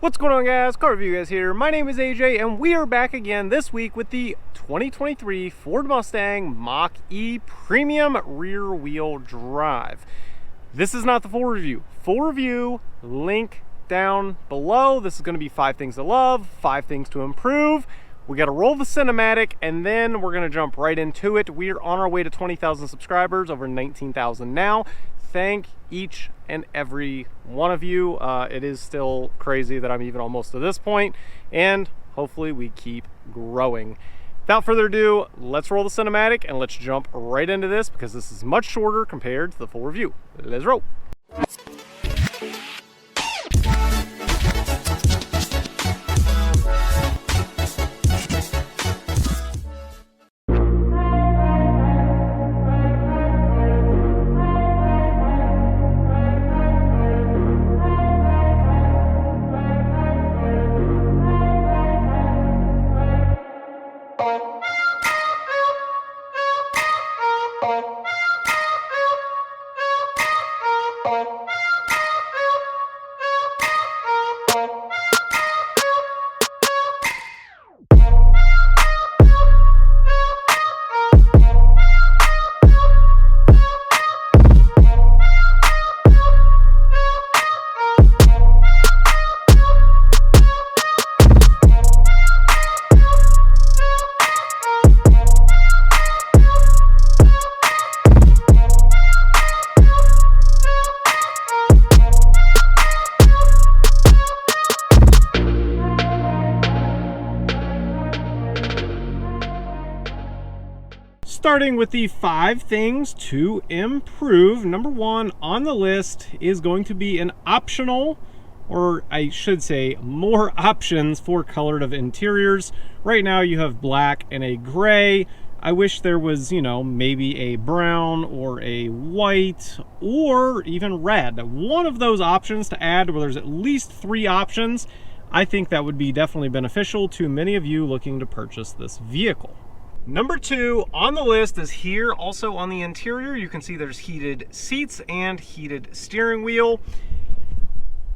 What's going on, guys? Car Review Guys here. My name is AJ and we are back again this week with the 2023 Ford Mustang Mach-E Premium Rear Wheel Drive. This is not the full review. Full review, link down below. This is going to be 5 things to love, 5 things to improve. We got to roll the cinematic and then we're going to jump right into it. We are on our way to 20,000 subscribers, over 19,000 now. Thank each and every one of you. It is still crazy that I'm even almost to this point, and hopefully we keep growing. Without further ado, let's roll the cinematic and let's jump right into this because this is much shorter compared to the full review. Let's roll. Starting with the 5 things to improve. Number 1 on the list is going to be an optional, or I should say more options for colored of interiors. Right now you have black and a gray. I wish there was, you know, maybe a brown or a white or even red. One of those options to add where there's at least 3 options. I think that would be definitely beneficial to many of you looking to purchase this vehicle. Number 2 on the list is here. Also on the interior, you can see there's heated seats and heated steering wheel.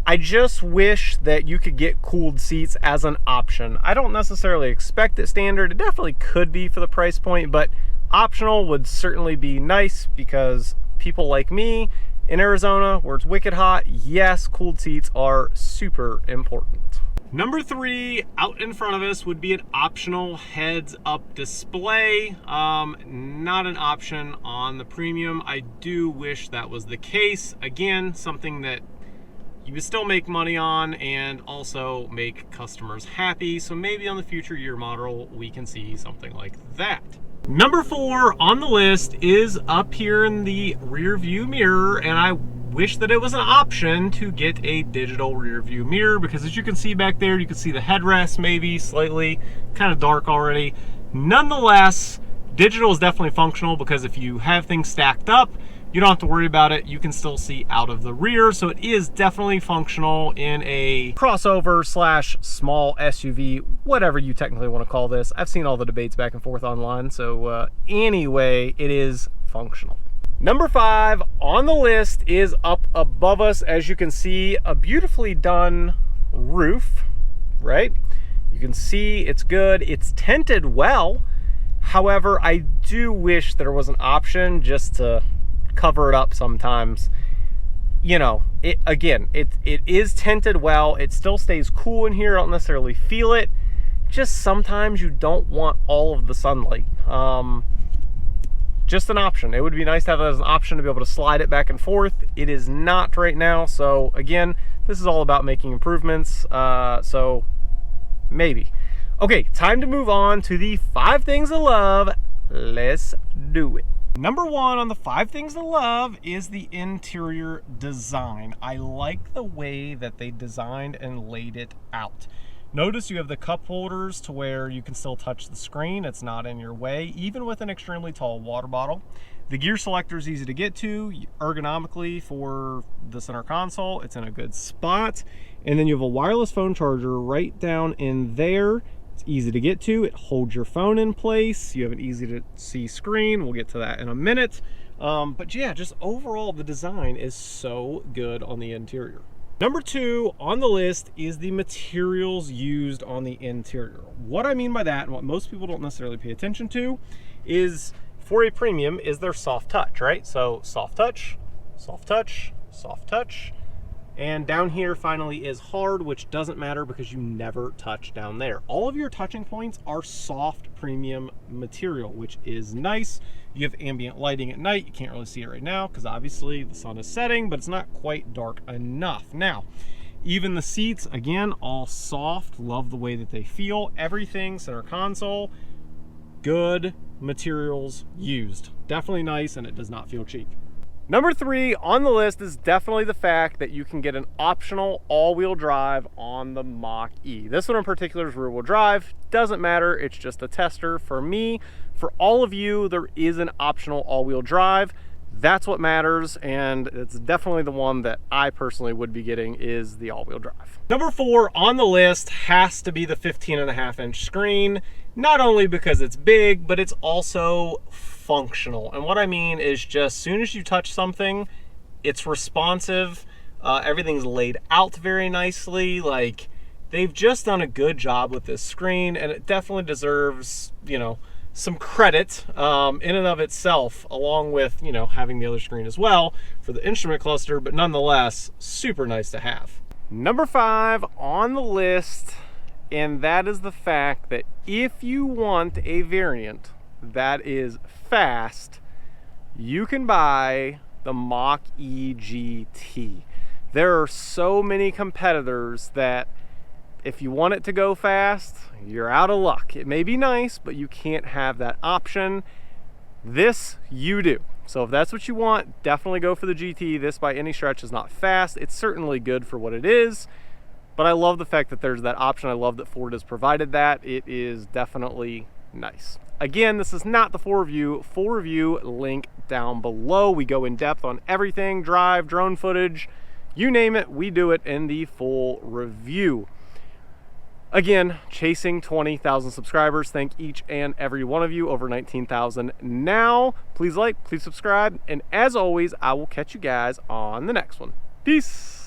I just wish that you could get cooled seats as an option. I don't necessarily expect it standard. It definitely could be for the price point, but optional would certainly be nice because people like me in Arizona, where it's wicked hot, yes, cooled seats are super important. Number 3 out in front of us would be an optional heads-up display. Not an option on the Premium. I do wish that was the case. Again, something that you would still make money on and also make customers happy. So maybe on the future year model, we can see something like that. Number 4 on the list is up here in the rear view mirror, and I wish that it was an option to get a digital rear view mirror because as you can see back there, you can see the headrest maybe slightly kind of dark already. Nonetheless, digital is definitely functional because if you have things stacked up, you don't have to worry about it. You can still see out of the rear. So it is definitely functional in a crossover slash small SUV, whatever you technically want to call this. I've seen all the debates back and forth online. So anyway, it is functional. Number 5 on the list is up above us. As you can see, a beautifully done roof, right? You can see it's good. It's tinted well. However, I do wish there was an option just to cover it up sometimes. You know, it is tinted well. It still stays cool in here. I don't necessarily feel it. Just sometimes you don't want all of the sunlight. Just an option. It would be nice to have that as an option to be able to slide it back and forth. It is not right now. So again, this is all about making improvements. So maybe. Okay, time to move on to the 5 things to love. Let's do it. Number 1 on the 5 things to love is the interior design. I like the way that they designed and laid it out. Notice you have the cup holders to where you can still touch the screen. It's not in your way, even with an extremely tall water bottle. The gear selector is easy to get to. Ergonomically for the center console, it's in a good spot. And then you have a wireless phone charger right down in there. It's easy to get to. It holds your phone in place. You have an easy to see screen. We'll get to that in a minute. But yeah, just overall the design is so good on the interior. Number 2 on the list is the materials used on the interior. What I mean by that, and what most people don't necessarily pay attention to, is for a premium is their soft touch, right? So soft touch, soft touch, soft touch. And down here finally is hard, which doesn't matter because you never touch down there. All of your touching points are soft premium material, which is nice. You have ambient lighting at night. You can't really see it right now because obviously the sun is setting, but it's not quite dark enough. Now, even the seats, again, all soft. Love the way that they feel. Everything, center console, good materials used. Definitely nice, and it does not feel cheap. Number 3 on the list is definitely the fact that you can get an optional all-wheel drive on the Mach-E. This one in particular is rear-wheel drive. Doesn't matter, it's just a tester. For me, for all of you, there is an optional all-wheel drive. That's what matters, and it's definitely the one that I personally would be getting is the all-wheel drive. Number 4 on the list has to be the 15.5-inch screen, not only because it's big, but it's also functional. And what I mean is just as soon as you touch something, it's responsive. Everything's laid out very nicely. Like, they've just done a good job with this screen, and it definitely deserves, you know, some credit in and of itself, along with, you know, having the other screen as well for the instrument cluster, but nonetheless, super nice to have. Number 5 on the list, and that is the fact that if you want a variant that is fast, you can buy the Mach-E GT. There are so many competitors that if you want it to go fast, you're out of luck. It may be nice, but you can't have that option. This you do. So if that's what you want, definitely go for the GT. This by any stretch is not fast. It's certainly good for what it is, but I love the fact that there's that option. I love that Ford has provided that. It is definitely nice. Again, this is not the full review. Full review link down below. We go in depth on everything, drive, drone footage, you name it, we do it in the full review. Again, chasing 20,000 subscribers. Thank each and every one of you, over 19,000 now. Please like, please subscribe, and as always, I will catch you guys on the next one. Peace.